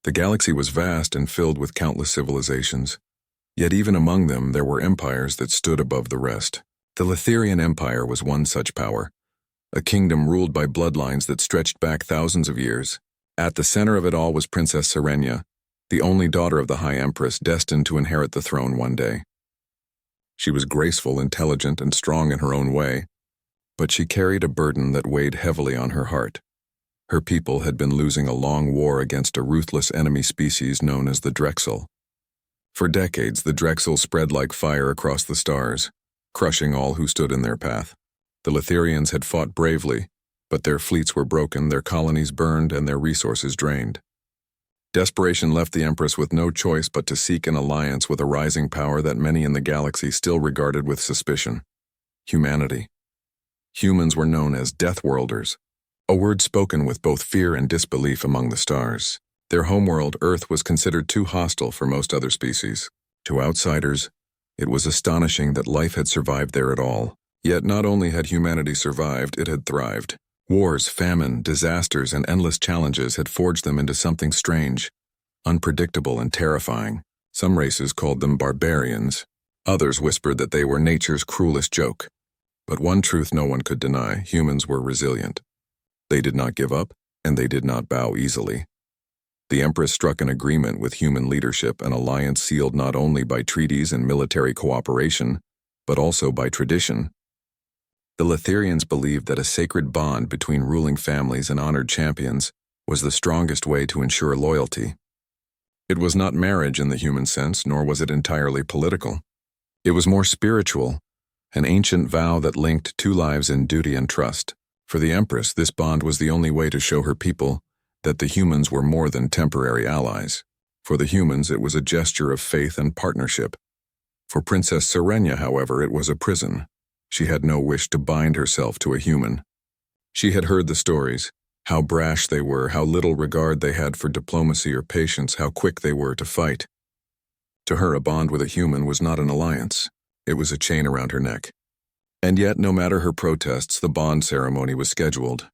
The galaxy was vast and filled with countless civilizations. Yet even among them there were empires that stood above the rest. The Lithirian Empire was one such power, a kingdom ruled by bloodlines that stretched back thousands of years. At the center of it all was Princess Serenia, the only daughter of the High Empress destined to inherit the throne one day. She was graceful, intelligent, and strong in her own way, but she carried a burden that weighed heavily on her heart. Her people had been losing a long war against a ruthless enemy species known as the Drexel. For decades, the Drexel spread like fire across the stars, crushing all who stood in their path. The Lithirians had fought bravely, but their fleets were broken, their colonies burned, and their resources drained. Desperation left the Empress with no choice but to seek an alliance with a rising power that many in the galaxy still regarded with suspicion: humanity. Humans were known as Deathworlders, a word spoken with both fear and disbelief among the stars. Their homeworld, Earth, was considered too hostile for most other species. To outsiders, it was astonishing that life had survived there at all. Yet not only had humanity survived, it had thrived. Wars, famine, disasters, and endless challenges had forged them into something strange, unpredictable, and terrifying. Some races called them barbarians. Others whispered that they were nature's cruelest joke. But one truth no one could deny: humans were resilient. They did not give up, and they did not bow easily. The Empress struck an agreement with human leadership, an alliance sealed not only by treaties and military cooperation, but also by tradition. The Lithirians believed that a sacred bond between ruling families and honored champions was the strongest way to ensure loyalty. It was not marriage in the human sense, nor was it entirely political. It was more spiritual, an ancient vow that linked two lives in duty and trust. For the Empress, this bond was the only way to show her people that the humans were more than temporary allies. For the humans, it was a gesture of faith and partnership. For Princess Serenia, however, it was a prison. She had no wish to bind herself to a human. She had heard the stories, how brash they were, how little regard they had for diplomacy or patience, how quick they were to fight. To her, a bond with a human was not an alliance. It was a chain around her neck. And yet, no matter her protests, the bond ceremony was scheduled.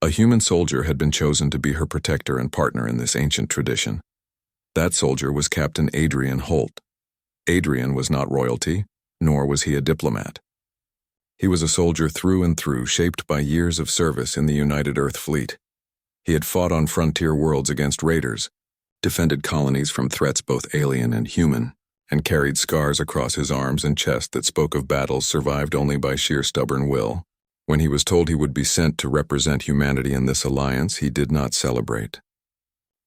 A human soldier had been chosen to be her protector and partner in this ancient tradition. That soldier was Captain Adrian Holt. Adrian was not royalty, nor was he a diplomat. He was a soldier through and through, shaped by years of service in the United Earth Fleet. He had fought on frontier worlds against raiders, defended colonies from threats both alien and human, and carried scars across his arms and chest that spoke of battles survived only by sheer stubborn will. When he was told he would be sent to represent humanity in this alliance, he did not celebrate.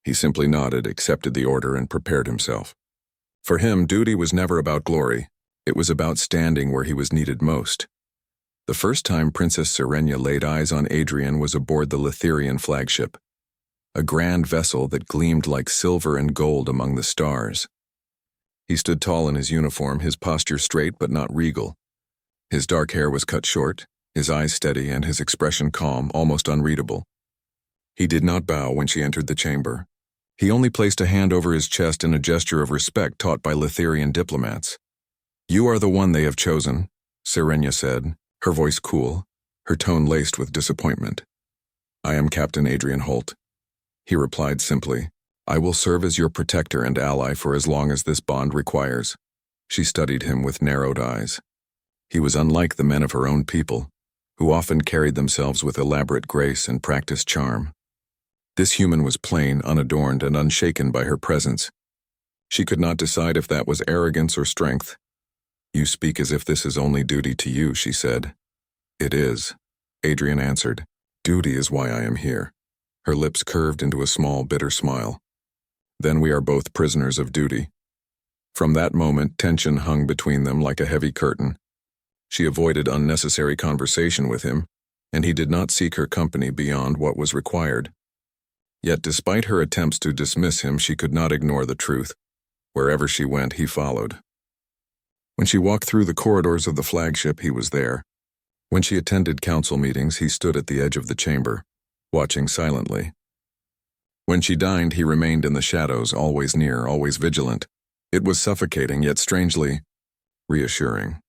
He simply nodded, accepted the order, and prepared himself. For him, duty was never about glory. It was about standing where he was needed most. The first time Princess Serenia laid eyes on Adrian was aboard the Lithirian flagship, a grand vessel that gleamed like silver and gold among the stars. He stood tall in his uniform, his posture straight but not regal. His dark hair was cut short, his eyes steady, and his expression calm, almost unreadable. He did not bow when she entered the chamber. He only placed a hand over his chest in a gesture of respect taught by Lithirian diplomats. "You are the one they have chosen," Serenia said, her voice cool, her tone laced with disappointment. "I am Captain Adrian Holt." He replied simply, "I will serve as your protector and ally for as long as this bond requires." She studied him with narrowed eyes. He was unlike the men of her own people, who often carried themselves with elaborate grace and practiced charm. This human was plain, unadorned, and unshaken by her presence. She could not decide if that was arrogance or strength. "You speak as if this is only duty to you," she said. "It is," Adrian answered. "Duty is why I am here." Her lips curved into a small, bitter smile. "Then we are both prisoners of duty." From that moment, tension hung between them like a heavy curtain. She avoided unnecessary conversation with him, and he did not seek her company beyond what was required. Yet despite her attempts to dismiss him, she could not ignore the truth. Wherever she went, he followed. When she walked through the corridors of the flagship, he was there. When she attended council meetings, he stood at the edge of the chamber, watching silently. When she dined, he remained in the shadows, always near, always vigilant. It was suffocating, yet strangely reassuring.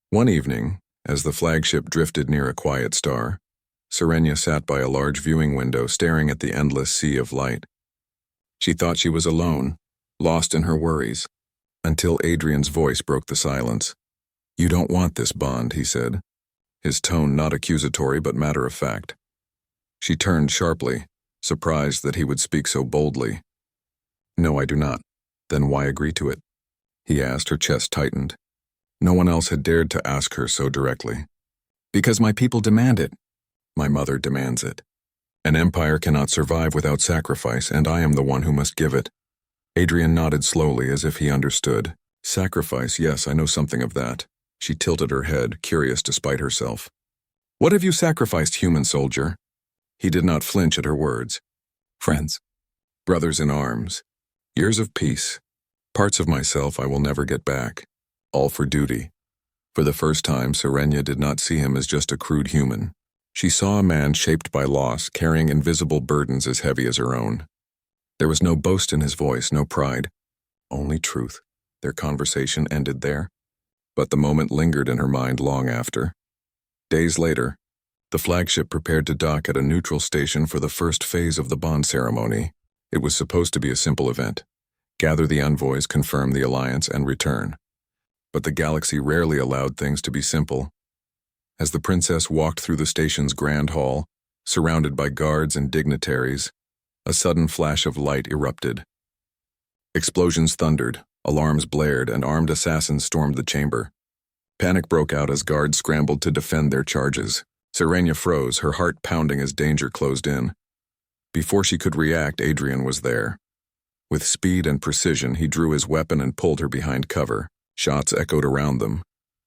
One evening, as the flagship drifted near a quiet star, Serenia sat by a large viewing window staring at the endless sea of light. She thought she was alone, lost in her worries, until Adrian's voice broke the silence. "You don't want this bond," he said, his tone not accusatory but matter-of-fact. She turned sharply, surprised that he would speak so boldly. "No, I do not." "Then why agree to it?" he asked, her chest tightened. No one else had dared to ask her so directly. "Because my people demand it." "My mother demands it. An empire cannot survive without sacrifice, and I am the one who must give it." Adrian nodded slowly as if he understood. "Sacrifice, yes, I know something of that." She tilted her head, curious despite herself. "What have you sacrificed, human soldier?" He did not flinch at her words. "Friends. Brothers in arms. Years of peace. Parts of myself I will never get back. All for duty." For the first time, Serenia did not see him as just a crude human. She saw a man shaped by loss, carrying invisible burdens as heavy as her own. There was no boast in his voice, no pride. Only truth. Their conversation ended there. But the moment lingered in her mind long after. Days later, the flagship prepared to dock at a neutral station for the first phase of the bond ceremony. It was supposed to be a simple event. Gather the envoys, confirm the alliance, and return. But the galaxy rarely allowed things to be simple. As the princess walked through the station's grand hall, surrounded by guards and dignitaries, a sudden flash of light erupted. Explosions thundered, alarms blared, and armed assassins stormed the chamber. Panic broke out as guards scrambled to defend their charges. Serenia froze, her heart pounding as danger closed in. Before she could react, Adrian was there. With speed and precision, he drew his weapon and pulled her behind cover. Shots echoed around them,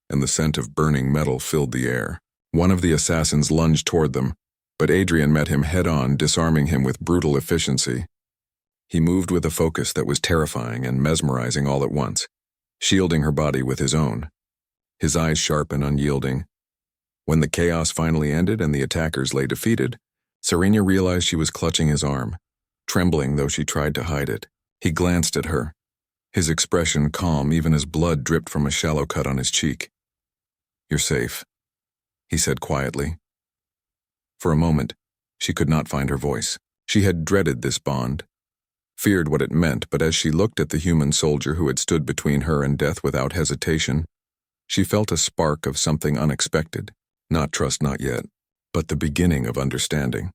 and the scent of burning metal filled the air. One of the assassins lunged toward them, but Adrian met him head-on, disarming him with brutal efficiency. He moved with a focus that was terrifying and mesmerizing all at once, shielding her body with his own. His eyes sharp and unyielding. When the chaos finally ended and the attackers lay defeated, Serenia realized she was clutching his arm, trembling though she tried to hide it. He glanced at her, his expression calm even as blood dripped from a shallow cut on his cheek. "You're safe," he said quietly. For a moment, she could not find her voice. She had dreaded this bond, feared what it meant, but as she looked at the human soldier who had stood between her and death without hesitation, she felt a spark of something unexpected. Not trust, not yet, but the beginning of understanding.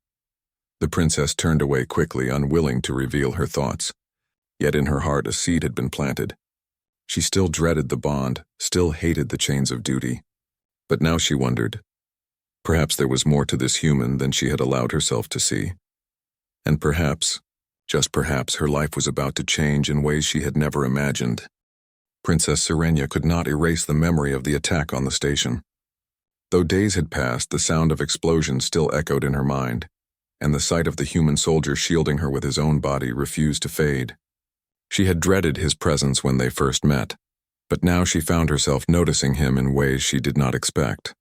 The princess turned away quickly, unwilling to reveal her thoughts. Yet in her heart a seed had been planted. She still dreaded the bond, still hated the chains of duty. But now she wondered. Perhaps there was more to this human than she had allowed herself to see. And perhaps, just perhaps, her life was about to change in ways she had never imagined. Princess Serenia could not erase the memory of the attack on the station. Though days had passed, the sound of explosions still echoed in her mind, and the sight of the human soldier shielding her with his own body refused to fade. She had dreaded his presence when they first met, but now she found herself noticing him in ways she did not expect.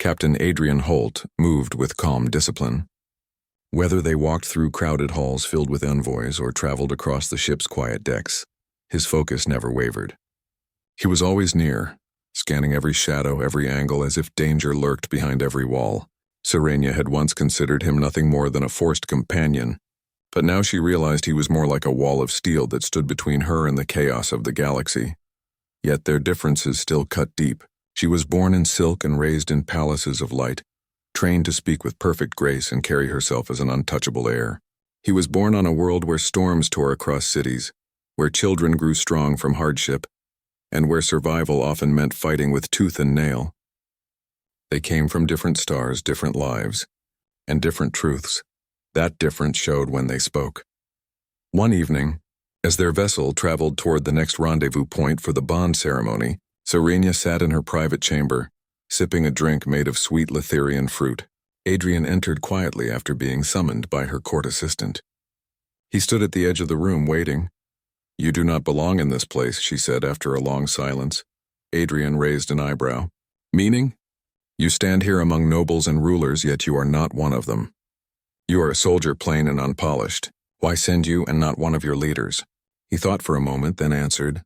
Captain Adrian Holt moved with calm discipline. Whether they walked through crowded halls filled with envoys or traveled across the ship's quiet decks, his focus never wavered. He was always near, scanning every shadow, every angle, as if danger lurked behind every wall. Serenia had once considered him nothing more than a forced companion, but now she realized he was more like a wall of steel that stood between her and the chaos of the galaxy. Yet their differences still cut deep. She was born in silk and raised in palaces of light, trained to speak with perfect grace and carry herself as an untouchable heir. He was born on a world where storms tore across cities, where children grew strong from hardship, and where survival often meant fighting with tooth and nail. They came from different stars, different lives, and different truths. That difference showed when they spoke. One evening, as their vessel traveled toward the next rendezvous point for the bond ceremony, Serenia sat in her private chamber, sipping a drink made of sweet Letherian fruit. Adrian entered quietly after being summoned by her court assistant. He stood at the edge of the room waiting. "You do not belong in this place," she said after a long silence. Adrian raised an eyebrow. "Meaning? You stand here among nobles and rulers, yet you are not one of them. You are a soldier plain and unpolished. Why send you and not one of your leaders?" He thought for a moment, then answered,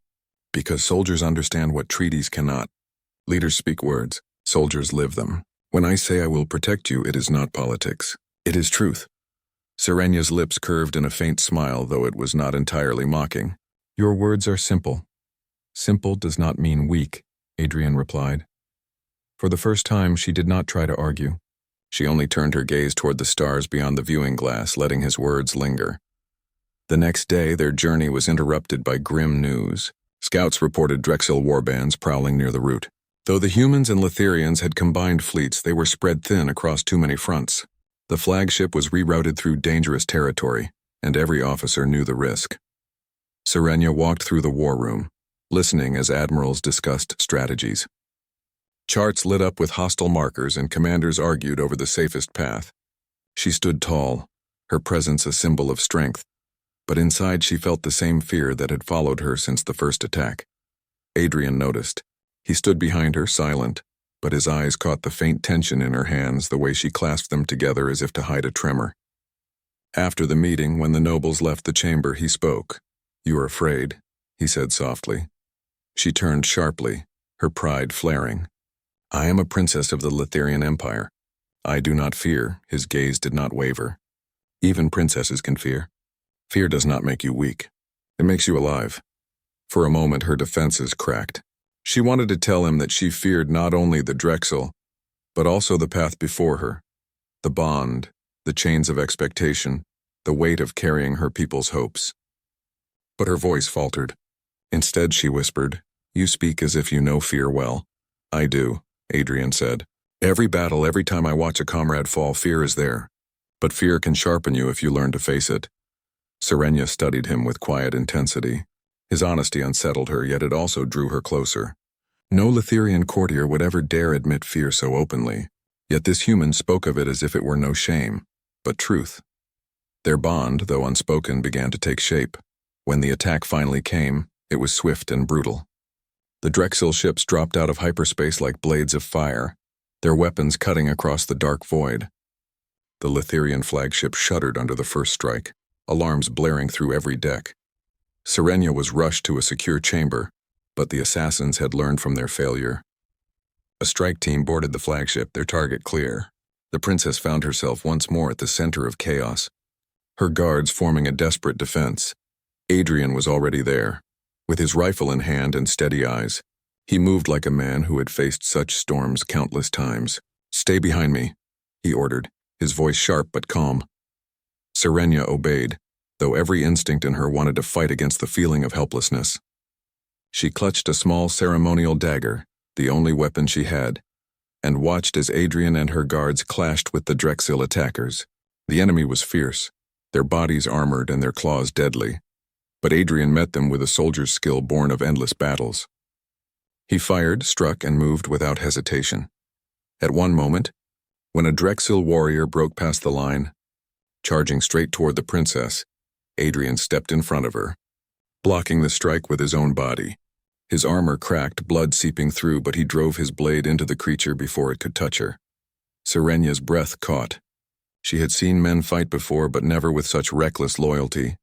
"Because soldiers understand what treaties cannot. Leaders speak words, soldiers live them. When I say I will protect you, it is not politics. It is truth. Serenya's lips curved in a faint smile, though it was not entirely mocking. Your words are simple. Simple does not mean weak, Adrian replied. For the first time, she did not try to argue. She only turned her gaze toward the stars beyond the viewing glass, letting his words linger. The next day, their journey was interrupted by grim news. Scouts reported Drexel warbands prowling near the route. Though the humans and Litherians had combined fleets, they were spread thin across too many fronts. The flagship was rerouted through dangerous territory, and every officer knew the risk. Serenya walked through the war room, listening as admirals discussed strategies. Charts lit up with hostile markers and commanders argued over the safest path. She stood tall, her presence a symbol of strength, but inside she felt the same fear that had followed her since the first attack. Adrian noticed. He stood behind her, silent, but his eyes caught the faint tension in her hands, the way she clasped them together as if to hide a tremor. After the meeting, when the nobles left the chamber, he spoke. You are afraid, he said softly. She turned sharply, her pride flaring. I am a princess of the Litherian Empire. I do not fear. His gaze did not waver. Even princesses can fear. Fear does not make you weak. It makes you alive. For a moment, her defenses cracked. She wanted to tell him that she feared not only the Drexel, but also the path before her, the bond, the chains of expectation, the weight of carrying her people's hopes. But her voice faltered. Instead, she whispered, You speak as if you know fear well. I do, Adrian said. Every battle, every time I watch a comrade fall, fear is there. But fear can sharpen you if you learn to face it. Serenya studied him with quiet intensity. His honesty unsettled her, yet it also drew her closer. No Litherian courtier would ever dare admit fear so openly, yet this human spoke of it as if it were no shame, but truth. Their bond, though unspoken, began to take shape. When the attack finally came, it was swift and brutal. The Drexel ships dropped out of hyperspace like blades of fire, their weapons cutting across the dark void. The Litherian flagship shuddered under the first strike, alarms blaring through every deck. Serenya was rushed to a secure chamber, but the assassins had learned from their failure. A strike team boarded the flagship, their target clear. The princess found herself once more at the center of chaos, her guards forming a desperate defense. Adrian was already there. With his rifle in hand and steady eyes, he moved like a man who had faced such storms countless times. Stay behind me, he ordered, his voice sharp but calm. Serenya obeyed, though every instinct in her wanted to fight against the feeling of helplessness. She clutched a small ceremonial dagger, the only weapon she had, and watched as Adrian and her guards clashed with the Drexel attackers. The enemy was fierce, their bodies armored and their claws deadly, but Adrian met them with a soldier's skill born of endless battles. He fired, struck, and moved without hesitation. At one moment, when a Drexel warrior broke past the line, charging straight toward the princess, Adrian stepped in front of her, blocking the strike with his own body. His armor cracked, blood seeping through, but he drove his blade into the creature before it could touch her. Serenya's breath caught. She had seen men fight before, but never with such reckless loyalty,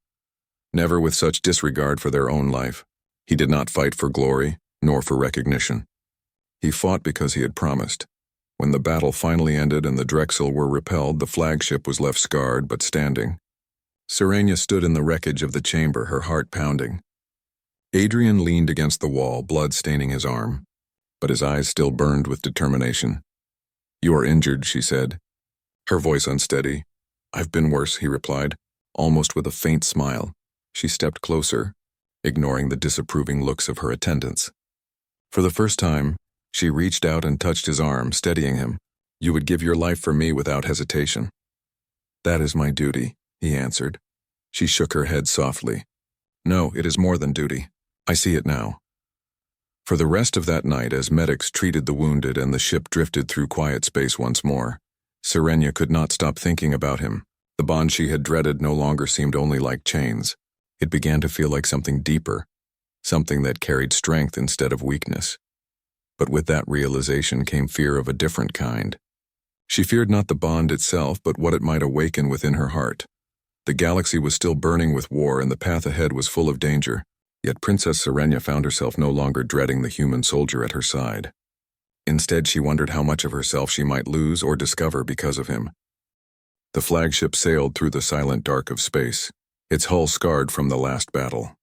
never with such disregard for their own life. He did not fight for glory, nor for recognition. He fought because he had promised. When the battle finally ended and the Drexel were repelled, the flagship was left scarred but standing. Serenya stood in the wreckage of the chamber, her heart pounding. Adrian leaned against the wall, blood staining his arm, but his eyes still burned with determination. You are injured, she said, her voice unsteady. I've been worse, he replied, almost with a faint smile. She stepped closer, ignoring the disapproving looks of her attendants. For the first time, she reached out and touched his arm, steadying him. You would give your life for me without hesitation. That is my duty, he answered. She shook her head softly. No, it is more than duty. I see it now. For the rest of that night, as medics treated the wounded and the ship drifted through quiet space once more, Serenya could not stop thinking about him. The bond she had dreaded no longer seemed only like chains. It began to feel like something deeper, something that carried strength instead of weakness. But with that realization came fear of a different kind. She feared not the bond itself, but what it might awaken within her heart. The galaxy was still burning with war, and the path ahead was full of danger. Yet Princess Serenya found herself no longer dreading the human soldier at her side. Instead, she wondered how much of herself she might lose or discover because of him. The flagship sailed through the silent dark of space, its hull scarred from the last battle.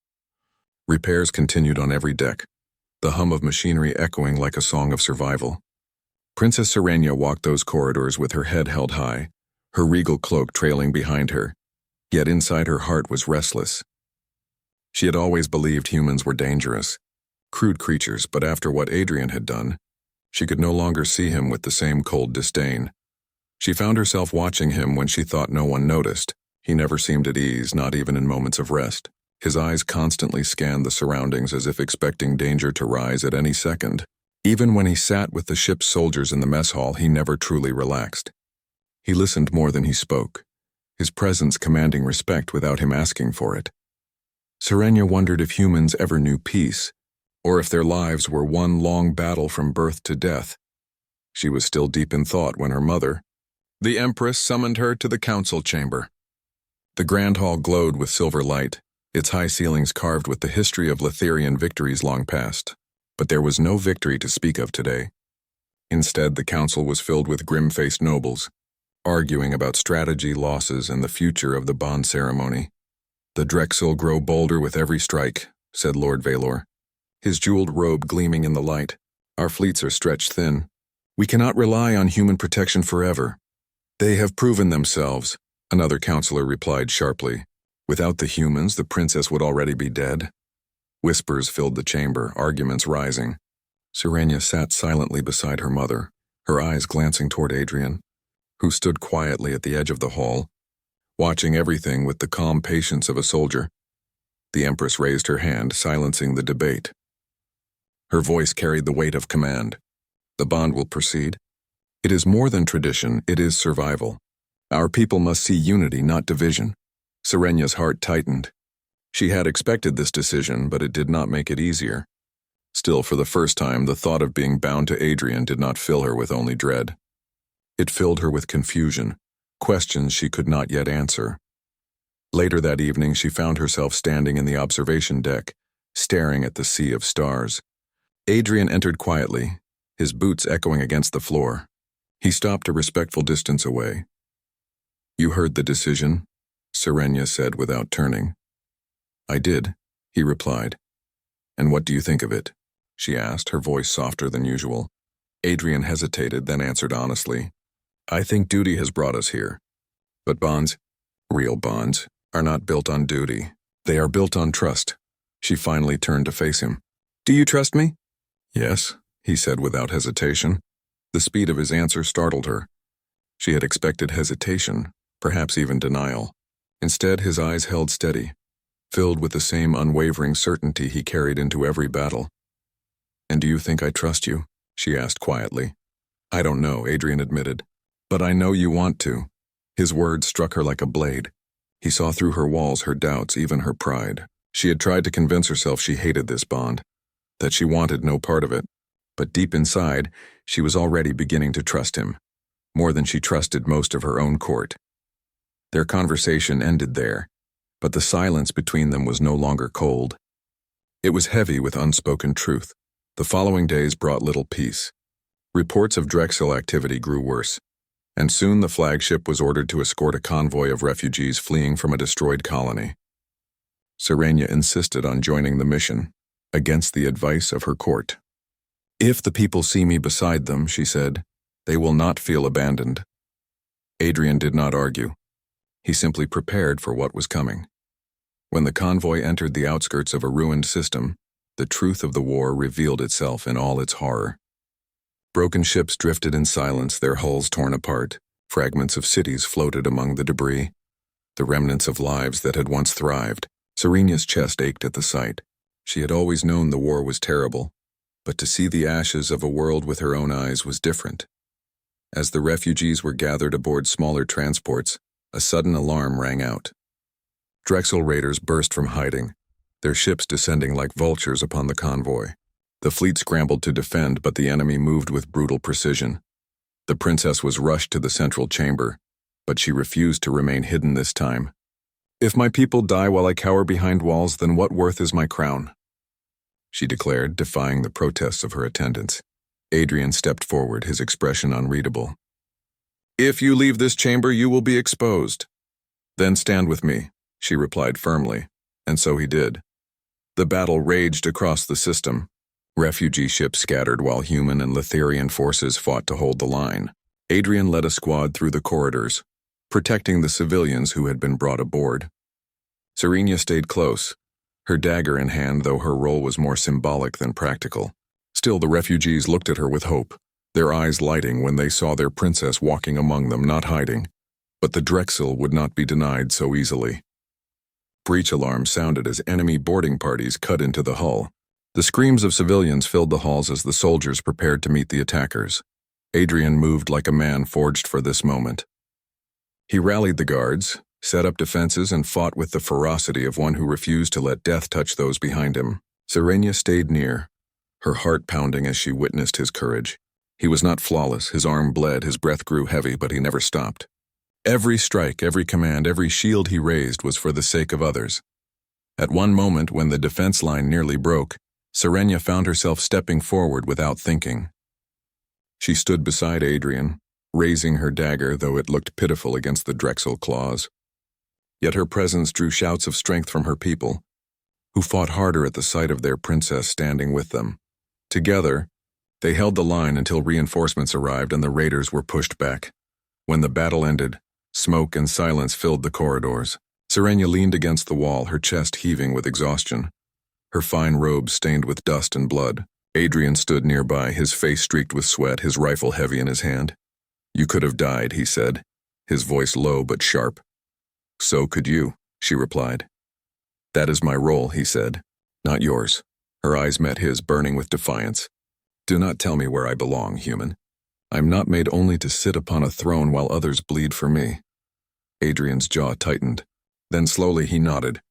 Repairs continued on every deck, the hum of machinery echoing like a song of survival. Princess Sirenia walked those corridors with her head held high, her regal cloak trailing behind her, yet inside her heart was restless. She had always believed humans were dangerous, crude creatures, but after what Adrian had done, she could no longer see him with the same cold disdain. She found herself watching him when she thought no one noticed. He never seemed at ease, not even in moments of rest. His eyes constantly scanned the surroundings as if expecting danger to rise at any second. Even when he sat with the ship's soldiers in the mess hall, he never truly relaxed. He listened more than he spoke, his presence commanding respect without him asking for it. Sirenia wondered if humans ever knew peace, or if their lives were one long battle from birth to death. She was still deep in thought when her mother, the Empress, summoned her to the council chamber. The grand hall glowed with silver light, its high ceilings carved with the history of Litherian victories long past. But there was no victory to speak of today. Instead, the council was filled with grim-faced nobles, arguing about strategy, losses, and the future of the bond ceremony. "The Drexel grow bolder with every strike," said Lord Valor, his jeweled robe gleaming in the light. "Our fleets are stretched thin. We cannot rely on human protection forever." "They have proven themselves," another counselor replied sharply. "Without the humans, the princess would already be dead." Whispers filled the chamber, arguments rising. Sirenia sat silently beside her mother, her eyes glancing toward Adrian, who stood quietly at the edge of the hall, watching everything with the calm patience of a soldier. The Empress raised her hand, silencing the debate. Her voice carried the weight of command. "The bond will proceed. It is more than tradition, it is survival. Our people must see unity, not division." Sirenia's heart tightened. She had expected this decision, but it did not make it easier. Still, for the first time, the thought of being bound to Adrian did not fill her with only dread. It filled her with confusion, questions she could not yet answer. Later that evening, she found herself standing in the observation deck, staring at the sea of stars. Adrian entered quietly, his boots echoing against the floor. He stopped a respectful distance away. "You heard the decision," Sirenia said without turning. "I did," he replied. "And what do you think of it?" she asked, her voice softer than usual. Adrian hesitated, then answered honestly. "I think duty has brought us here. But bonds, real bonds, are not built on duty. They are built on trust." She finally turned to face him. "Do you trust me?" "Yes," he said without hesitation. The speed of his answer startled her. She had expected hesitation, perhaps even denial. Instead, his eyes held steady, filled with the same unwavering certainty he carried into every battle. "And do you think I trust you?" she asked quietly. "I don't know," Adrian admitted. "But I know you want to." His words struck her like a blade. He saw through her walls, her doubts, even her pride. She had tried to convince herself she hated this bond, that she wanted no part of it. But deep inside, she was already beginning to trust him, more than she trusted most of her own court. Their conversation ended there, but the silence between them was no longer cold. It was heavy with unspoken truth. The following days brought little peace. Reports of Drexel activity grew worse, and soon the flagship was ordered to escort a convoy of refugees fleeing from a destroyed colony. Sirenia insisted on joining the mission, against the advice of her court. "If the people see me beside them," she said, "they will not feel abandoned." Adrian did not argue. He simply prepared for what was coming. When the convoy entered the outskirts of a ruined system, the truth of the war revealed itself in all its horror. Broken ships drifted in silence, their hulls torn apart. Fragments of cities floated among the debris, the remnants of lives that had once thrived. Sirenia's chest ached at the sight. She had always known the war was terrible, but to see the ashes of a world with her own eyes was different. As the refugees were gathered aboard smaller transports, a sudden alarm rang out. Drexel raiders burst from hiding, their ships descending like vultures upon the convoy. The fleet scrambled to defend, but the enemy moved with brutal precision. The princess was rushed to the central chamber, but she refused to remain hidden this time. "If my people die while I cower behind walls, then what worth is my crown?" she declared, defying the protests of her attendants. Adrian stepped forward, his expression unreadable. If you leave this chamber, you will be exposed. Then stand with me, she replied firmly, and so he did. The battle raged across the system. Refugee ships scattered while human and Litharian forces fought to hold the line. Adrian led a squad through the corridors, protecting the civilians who had been brought aboard. Serenia stayed close, her dagger in hand, though her role was more symbolic than practical. Still, the refugees looked at her with hope, their eyes lighting when they saw their princess walking among them, not hiding. But the Drexel would not be denied so easily. Breach alarms sounded as enemy boarding parties cut into the hull. The screams of civilians filled the halls as the soldiers prepared to meet the attackers. Adrian moved like a man forged for this moment. He rallied the guards, set up defenses, and fought with the ferocity of one who refused to let death touch those behind him. Serenia stayed near, her heart pounding as she witnessed his courage. He was not flawless, his arm bled, his breath grew heavy, but he never stopped. Every strike, every command, every shield he raised was for the sake of others. At one moment, when the defense line nearly broke, Serenia found herself stepping forward without thinking. She stood beside Adrian, raising her dagger, though it looked pitiful against the Drexel claws. Yet her presence drew shouts of strength from her people, who fought harder at the sight of their princess standing with them. Together, they held the line until reinforcements arrived and the raiders were pushed back. When the battle ended, smoke and silence filled the corridors. Serenia leaned against the wall, her chest heaving with exhaustion, her fine robe stained with dust and blood. Adrian stood nearby, his face streaked with sweat, his rifle heavy in his hand. "You could have died," he said, his voice low but sharp. "So could you," she replied. "That is my role," he said, "not yours." Her eyes met his, burning with defiance. "Do not tell me where I belong, human. I'm not made only to sit upon a throne while others bleed for me." Adrian's jaw tightened. Then slowly he nodded.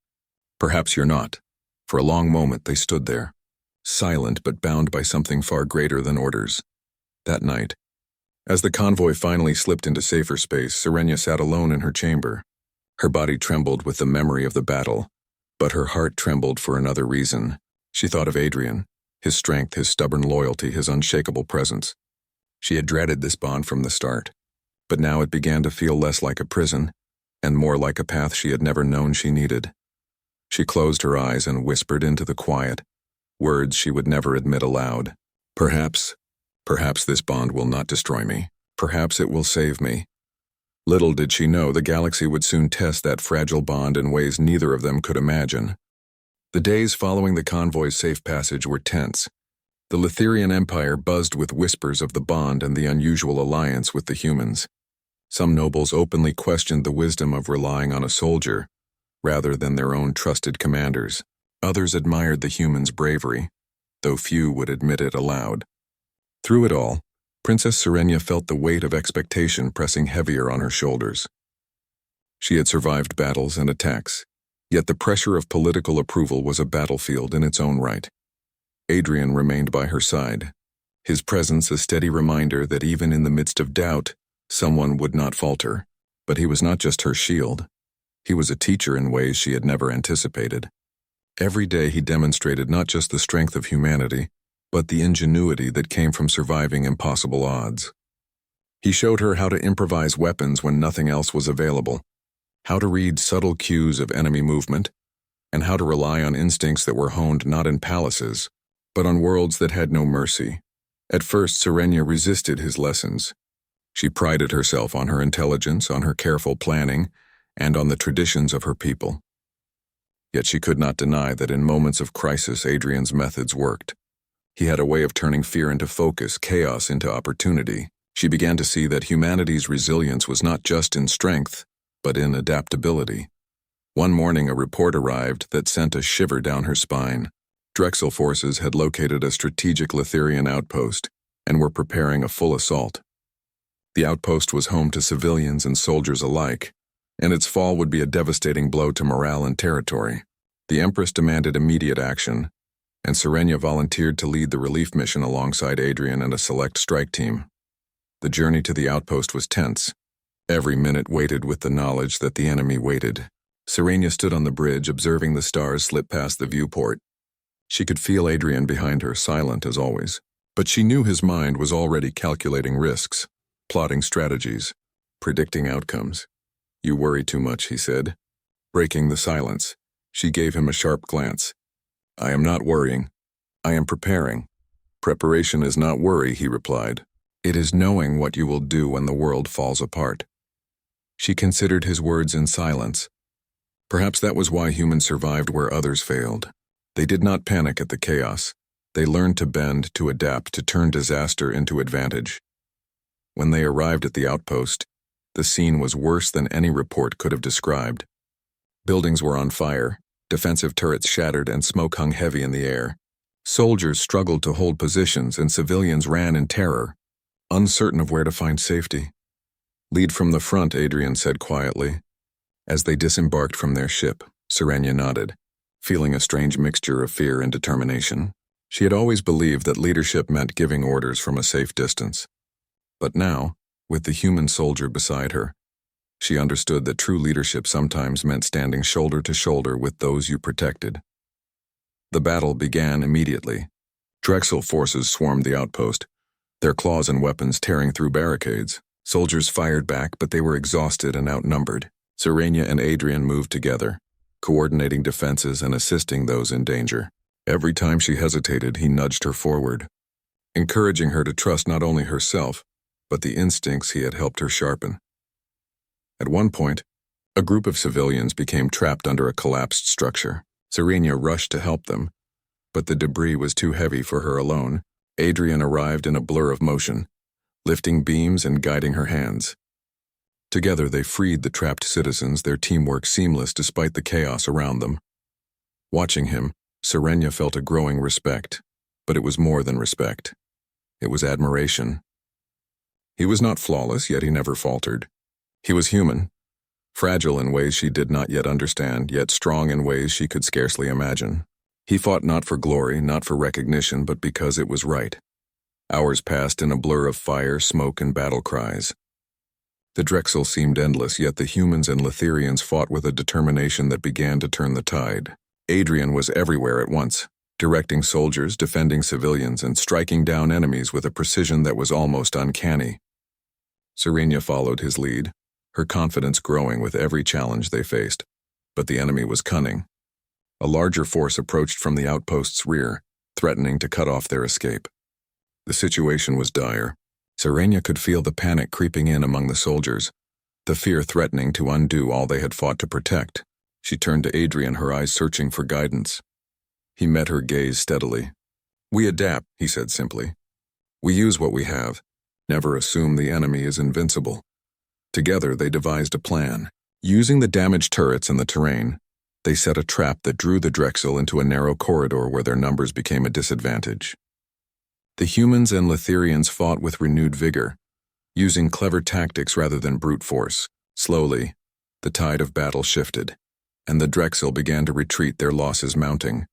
"Perhaps you're not." For a long moment they stood there, silent but bound by something far greater than orders. That night, as the convoy finally slipped into safer space, Serenia sat alone in her chamber. Her body trembled with the memory of the battle, but her heart trembled for another reason. She thought of Adrian, his strength, his stubborn loyalty, his unshakable presence. She had dreaded this bond from the start, but now it began to feel less like a prison and more like a path she had never known she needed. She closed her eyes and whispered into the quiet, words she would never admit aloud. Perhaps this bond will not destroy me. Perhaps it will save me." Little did she know the galaxy would soon test that fragile bond in ways neither of them could imagine. The days following the convoy's safe passage were tense. The Litharian Empire buzzed with whispers of the bond and the unusual alliance with the humans. Some nobles openly questioned the wisdom of relying on a soldier rather than their own trusted commanders. Others admired the humans' bravery, though few would admit it aloud. Through it all, Princess Serenia felt the weight of expectation pressing heavier on her shoulders. She had survived battles and attacks, yet the pressure of political approval was a battlefield in its own right. Adrian remained by her side, his presence a steady reminder that even in the midst of doubt, someone would not falter. But he was not just her shield. He was a teacher in ways she had never anticipated. Every day he demonstrated not just the strength of humanity, but the ingenuity that came from surviving impossible odds. He showed her how to improvise weapons when nothing else was available, how to read subtle cues of enemy movement, and how to rely on instincts that were honed not in palaces, but on worlds that had no mercy. At first, Serenia resisted his lessons. She prided herself on her intelligence, on her careful planning, and on the traditions of her people. Yet she could not deny that in moments of crisis, Adrian's methods worked. He had a way of turning fear into focus, chaos into opportunity. She began to see that humanity's resilience was not just in strength, but in adaptability. One morning, a report arrived that sent a shiver down her spine. Drexel forces had located a strategic Litharian outpost and were preparing a full assault. The outpost was home to civilians and soldiers alike, and its fall would be a devastating blow to morale and territory. The Empress demanded immediate action, and Serenia volunteered to lead the relief mission alongside Adrian and a select strike team. The journey to the outpost was tense. Every minute waited with the knowledge that the enemy waited. Serenia stood on the bridge, observing the stars slip past the viewport. She could feel Adrian behind her, silent as always, but she knew his mind was already calculating risks, plotting strategies. predicting outcomes. You worry too much, he said. Breaking the silence, she gave him a sharp glance. I am not worrying. I am preparing. Preparation is not worry, he replied. It is knowing what you will do when the world falls apart. She considered his words in silence. Perhaps that was why humans survived where others failed. They did not panic at the chaos. They learned to bend, to adapt, to turn disaster into advantage. When they arrived at the outpost, the scene was worse than any report could have described. Buildings were on fire, defensive turrets shattered, and smoke hung heavy in the air. Soldiers struggled to hold positions, and civilians ran in terror, uncertain of where to find safety. Lead from the front, Adrian said quietly. As they disembarked from their ship, Serenia nodded, feeling a strange mixture of fear and determination. She had always believed that leadership meant giving orders from a safe distance. But now, with the human soldier beside her, she understood that true leadership sometimes meant standing shoulder to shoulder with those you protected. The battle began immediately. Drexel forces swarmed the outpost, their claws and weapons tearing through barricades. Soldiers fired back, but they were exhausted and outnumbered. Serenia and Adrian moved together, coordinating defenses and assisting those in danger. Every time she hesitated, he nudged her forward, encouraging her to trust not only herself, but the instincts he had helped her sharpen. At one point, a group of civilians became trapped under a collapsed structure. Serenia rushed to help them, but the debris was too heavy for her alone. Adrian arrived in a blur of motion, lifting beams and guiding her hands. Together they freed the trapped citizens, their teamwork seamless despite the chaos around them. Watching him, Serenia felt a growing respect, but it was more than respect. It was admiration. He was not flawless, yet he never faltered. He was human, fragile in ways she did not yet understand, yet strong in ways she could scarcely imagine. He fought not for glory, not for recognition, but because it was right. Hours passed in a blur of fire, smoke, and battle cries. The Drexel seemed endless, yet the humans and Letherians fought with a determination that began to turn the tide. Adrian was everywhere at once, directing soldiers, defending civilians, and striking down enemies with a precision that was almost uncanny. Serenia followed his lead, her confidence growing with every challenge they faced. But the enemy was cunning. A larger force approached from the outpost's rear, threatening to cut off their escape. The situation was dire. Serenia could feel the panic creeping in among the soldiers, the fear threatening to undo all they had fought to protect. She turned to Adrian, her eyes searching for guidance. He met her gaze steadily. We adapt, he said simply. We use what we have. Never assume the enemy is invincible. Together they devised a plan. Using the damaged turrets and the terrain, they set a trap that drew the Drexel into a narrow corridor where their numbers became a disadvantage. The humans and Letherians fought with renewed vigor, using clever tactics rather than brute force. Slowly, the tide of battle shifted, and the Drexel began to retreat, their losses mounting.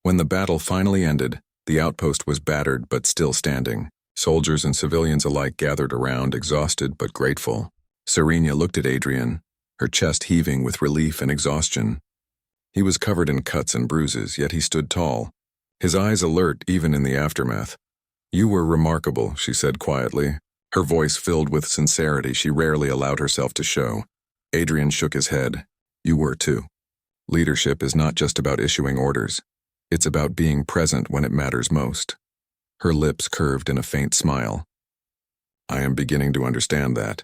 When the battle finally ended, the outpost was battered but still standing. Soldiers and civilians alike gathered around, exhausted but grateful. Serenia looked at Adrian, her chest heaving with relief and exhaustion. He was covered in cuts and bruises, yet he stood tall, his eyes alert even in the aftermath. You were remarkable, she said quietly, her voice filled with sincerity she rarely allowed herself to show. Adrian shook his head. You were too. Leadership is not just about issuing orders. It's about being present when it matters most. Her lips curved in a faint smile. I am beginning to understand that.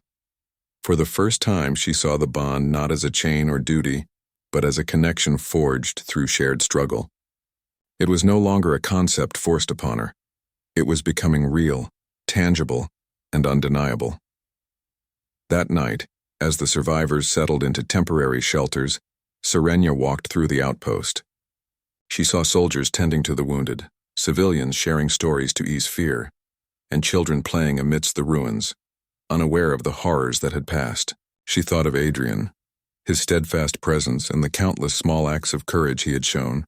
For the first time, she saw the bond not as a chain or duty, but as a connection forged through shared struggle. It was no longer a concept forced upon her. It was becoming real, tangible, and undeniable. That night, as the survivors settled into temporary shelters, Serenia walked through the outpost. She saw soldiers tending to the wounded, civilians sharing stories to ease fear, and children playing amidst the ruins, unaware of the horrors that had passed. She thought of Adrian, his steadfast presence, and the countless small acts of courage he had shown.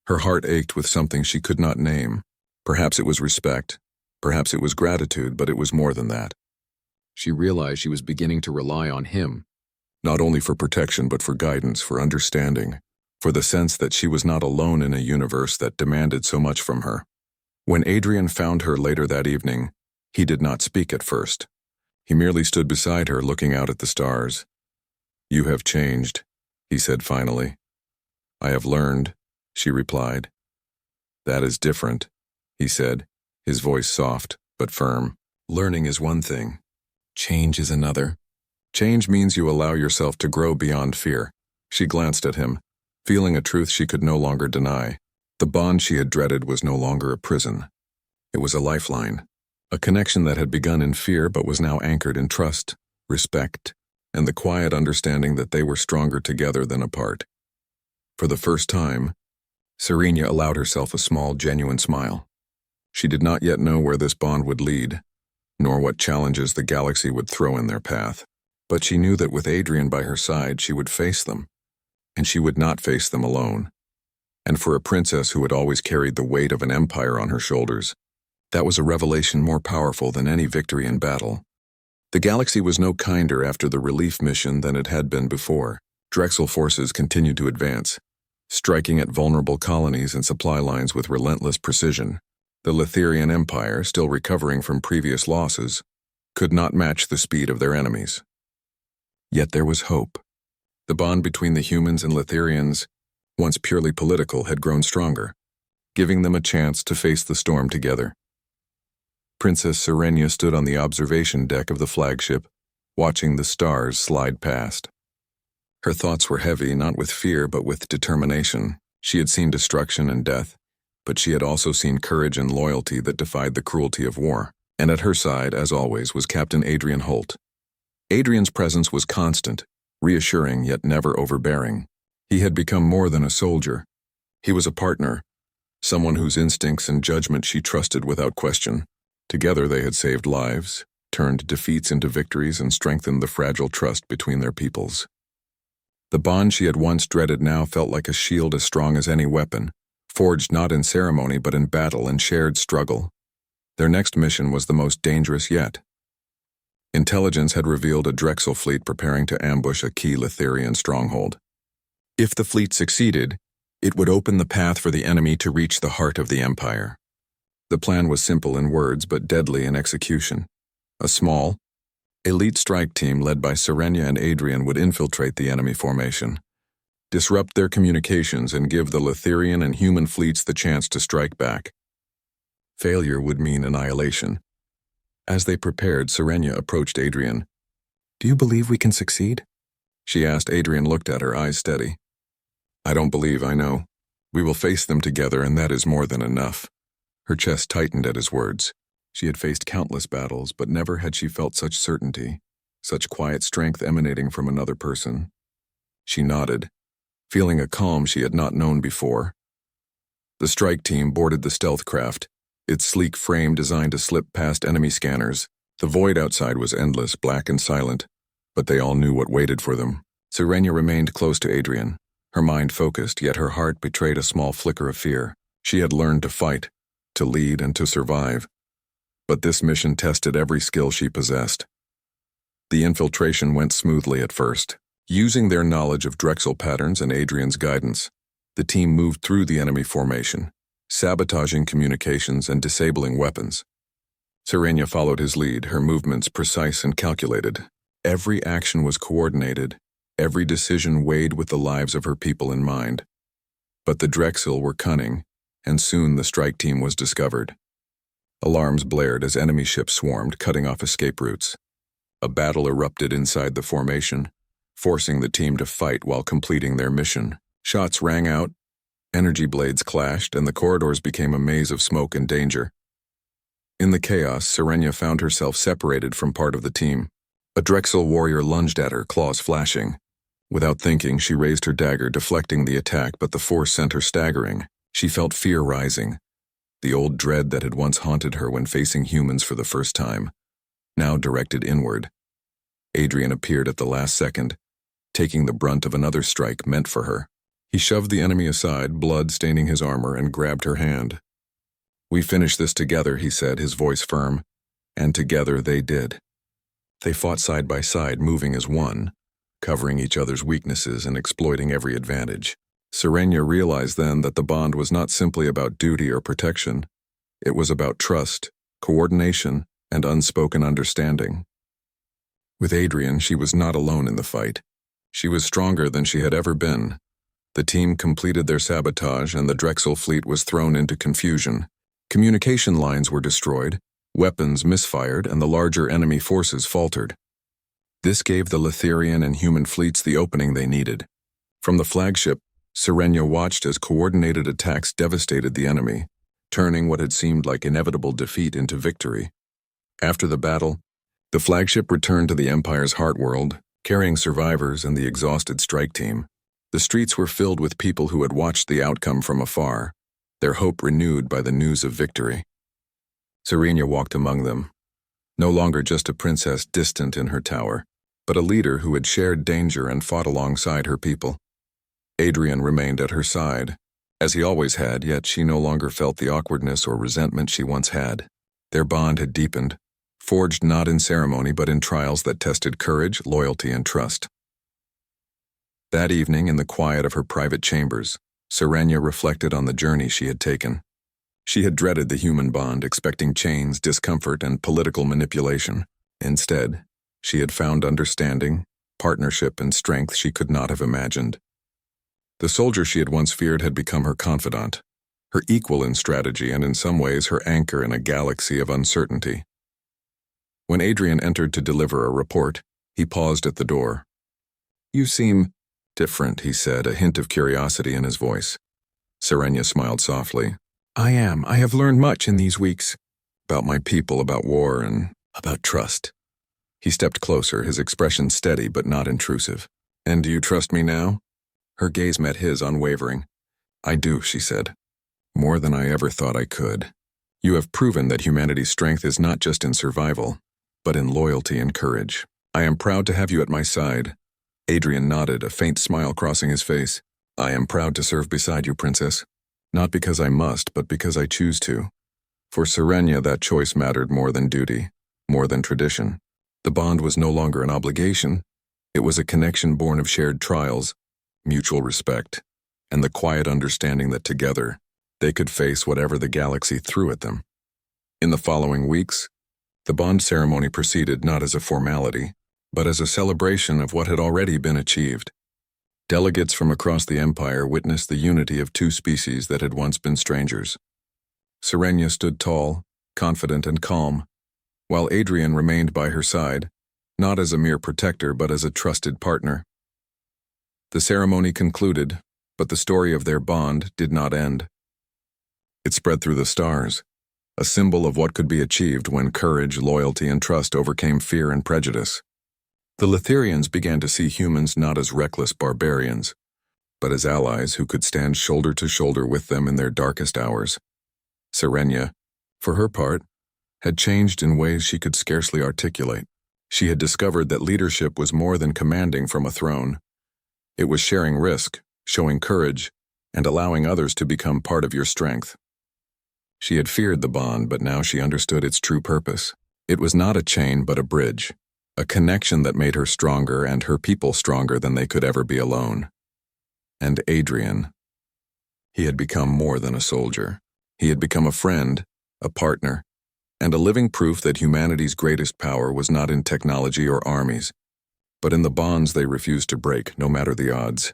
Her heart ached with something she could not name. Perhaps it was respect, perhaps it was gratitude, but it was more than that. She realized she was beginning to rely on him, not only for protection but for guidance, for understanding, for the sense that she was not alone in a universe that demanded so much from her. When Adrian found her later that evening, he did not speak at first. He merely stood beside her, looking out at the stars. "You have changed," he said finally. "I have learned," she replied. "That is different," he said, his voice soft but firm. "Learning is one thing. Change is another. Change means you allow yourself to grow beyond fear." She glanced at him, feeling a truth she could no longer deny. The bond she had dreaded was no longer a prison. It was a lifeline, a connection that had begun in fear but was now anchored in trust, respect, and the quiet understanding that they were stronger together than apart. For the first time, Serena allowed herself a small, genuine smile. She did not yet know where this bond would lead, nor what challenges the galaxy would throw in their path. But she knew that with Adrian by her side, she would face them, and she would not face them alone. And for a princess who had always carried the weight of an empire on her shoulders, that was a revelation more powerful than any victory in battle. The galaxy was no kinder after the relief mission than it had been before. Drexel forces continued to advance, striking at vulnerable colonies and supply lines with relentless precision. The Lithirian Empire, still recovering from previous losses, could not match the speed of their enemies. Yet there was hope. The bond between the humans and Lithirians, once purely political, had grown stronger, giving them a chance to face the storm together. Princess Serenia stood on the observation deck of the flagship, watching the stars slide past. Her thoughts were heavy, not with fear but with determination. She had seen destruction and death, but she had also seen courage and loyalty that defied the cruelty of war. And at her side, as always, was Captain Adrian Holt. Adrian's presence was constant, reassuring yet never overbearing. He had become more than a soldier. He was a partner, someone whose instincts and judgment she trusted without question. Together they had saved lives, turned defeats into victories, and strengthened the fragile trust between their peoples. The bond she had once dreaded now felt like a shield as strong as any weapon, forged not in ceremony but in battle and shared struggle. Their next mission was the most dangerous yet. Intelligence had revealed a Drexel fleet preparing to ambush a key Lithirian stronghold. If the fleet succeeded, it would open the path for the enemy to reach the heart of the Empire. The plan was simple in words but deadly in execution. A small, elite strike team led by Serenia and Adrian would infiltrate the enemy formation, disrupt their communications, and give the Lithirian and human fleets the chance to strike back. Failure would mean annihilation. As they prepared, Serenia approached Adrian. "Do you believe we can succeed?" she asked. Adrian looked at her, eyes steady. "I don't believe I know. We will face them together, and that is more than enough." Her chest tightened at his words. She had faced countless battles, but never had she felt such certainty, such quiet strength emanating from another person. She nodded, feeling a calm she had not known before. The strike team boarded the stealth craft, its sleek frame designed to slip past enemy scanners. The void outside was endless, black and silent, but they all knew what waited for them. Serenia remained close to Adrian, her mind focused, yet her heart betrayed a small flicker of fear. She had learned to fight, to lead, and to survive. But this mission tested every skill she possessed. The infiltration went smoothly at first. Using their knowledge of Drexel patterns and Adrian's guidance, the team moved through the enemy formation, sabotaging communications and disabling weapons. Serenia followed his lead, her movements precise and calculated. Every action was coordinated, every decision weighed with the lives of her people in mind. But the Drexel were cunning, and soon the strike team was discovered. Alarms blared as enemy ships swarmed, cutting off escape routes. A battle erupted inside the formation, forcing the team to fight while completing their mission. Shots rang out, energy blades clashed, and the corridors became a maze of smoke and danger. In the chaos, Serenia found herself separated from part of the team. A Drexel warrior lunged at her, claws flashing. Without thinking, she raised her dagger, deflecting the attack, but the force sent her staggering. She felt fear rising, the old dread that had once haunted her when facing humans for the first time, now directed inward. Adrian appeared at the last second, taking the brunt of another strike meant for her. He shoved the enemy aside, blood staining his armor, and grabbed her hand. "We finish this together," he said, his voice firm, and together they did. They fought side by side, moving as one, covering each other's weaknesses and exploiting every advantage. Serenia realized then that the bond was not simply about duty or protection. It was about trust, coordination, and unspoken understanding. With Adrian, she was not alone in the fight. She was stronger than she had ever been. The team completed their sabotage and the Drexel fleet was thrown into confusion. Communication lines were destroyed, weapons misfired, and the larger enemy forces faltered. This gave the Lithirian and human fleets the opening they needed. From the flagship, Sirenia watched as coordinated attacks devastated the enemy, turning what had seemed like inevitable defeat into victory. After the battle, the flagship returned to the Empire's heart world, carrying survivors and the exhausted strike team. The streets were filled with people who had watched the outcome from afar, their hope renewed by the news of victory. Sirenia walked among them, no longer just a princess distant in her tower, but a leader who had shared danger and fought alongside her people. Adrian remained at her side, as he always had, yet she no longer felt the awkwardness or resentment she once had. Their bond had deepened, forged not in ceremony but in trials that tested courage, loyalty, and trust. That evening, in the quiet of her private chambers, Sirenia reflected on the journey she had taken. She had dreaded the human bond, expecting chains, discomfort, and political manipulation. Instead, she had found understanding, partnership, and strength she could not have imagined. The soldier she had once feared had become her confidant, her equal in strategy and in some ways her anchor in a galaxy of uncertainty. When Adrian entered to deliver a report, he paused at the door. "You seem different," he said, a hint of curiosity in his voice. Sirenia smiled softly. "I am. I have learned much in these weeks. About my people, about war, and about trust." He stepped closer, his expression steady but not intrusive. "And do you trust me now?" Her gaze met his, unwavering. "I do," she said. "More than I ever thought I could. You have proven that humanity's strength is not just in survival, but in loyalty and courage. I am proud to have you at my side." Adrian nodded, a faint smile crossing his face. "I am proud to serve beside you, Princess. Not because I must, but because I choose to." For Sirenia, that choice mattered more than duty, more than tradition. The bond was no longer an obligation. It was a connection born of shared trials, mutual respect, and the quiet understanding that together, they could face whatever the galaxy threw at them. In the following weeks, the bond ceremony proceeded not as a formality, but as a celebration of what had already been achieved. Delegates from across the Empire witnessed the unity of two species that had once been strangers. Sirenia stood tall, confident, and calm, while Adrian remained by her side, not as a mere protector but as a trusted partner. The ceremony concluded, but the story of their bond did not end. It spread through the stars, a symbol of what could be achieved when courage, loyalty, and trust overcame fear and prejudice. The Lithirians began to see humans not as reckless barbarians, but as allies who could stand shoulder to shoulder with them in their darkest hours. Sirenia, for her part, had changed in ways she could scarcely articulate. She had discovered that leadership was more than commanding from a throne. It was sharing risk, showing courage, and allowing others to become part of your strength. She had feared the bond, but now she understood its true purpose. It was not a chain but a bridge, a connection that made her stronger and her people stronger than they could ever be alone. And Adrian, he had become more than a soldier. He had become a friend, a partner, and a living proof that humanity's greatest power was not in technology or armies, but in the bonds they refused to break, no matter the odds.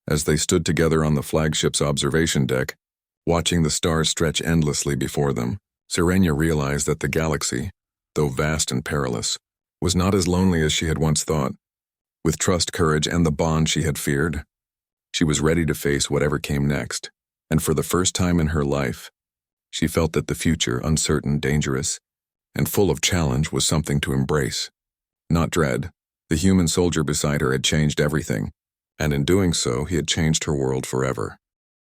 As they stood together on the flagship's observation deck, watching the stars stretch endlessly before them, Sirenia realized that the galaxy, though vast and perilous, was not as lonely as she had once thought. With trust, courage, and the bond she had feared, she was ready to face whatever came next, and for the first time in her life, she felt that the future, uncertain, dangerous, and full of challenge, was something to embrace, not dread. The human soldier beside her had changed everything, and in doing so, he had changed her world forever.